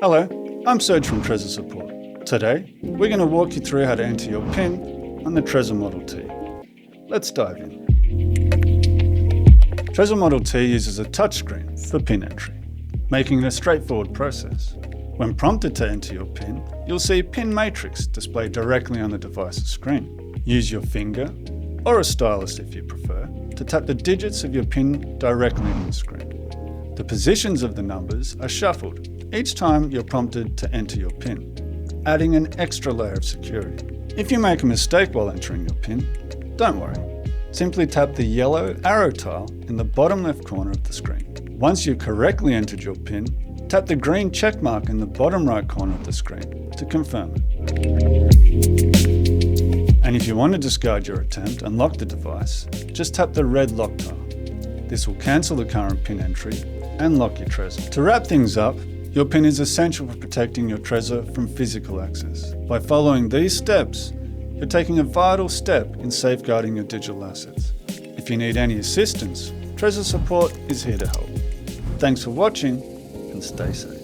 Hello, I'm Serge from Trezor Support. Today, we're going to walk you through how to enter your PIN on the Trezor Model T. Let's dive in. Trezor Model T uses a touchscreen for PIN entry, making it a straightforward process. When prompted to enter your PIN, you'll see a PIN matrix displayed directly on the device's screen. Use your finger, or a stylus if you prefer, to tap the digits of your PIN directly on the screen. The positions of the numbers are shuffled each time you're prompted to enter your PIN, adding an extra layer of security. If you make a mistake while entering your PIN, don't worry. Simply tap the yellow arrow tile in the bottom left corner of the screen. Once you've correctly entered your PIN, tap the green check mark in the bottom right corner of the screen to confirm it. And if you want to discard your attempt and lock the device, just tap the red lock tile. This will cancel the current PIN entry and lock your Trezor. To wrap things up, your PIN is essential for protecting your Trezor from physical access. By following these steps, you're taking a vital step in safeguarding your digital assets. If you need any assistance, Trezor Support is here to help. Thanks for watching and stay safe.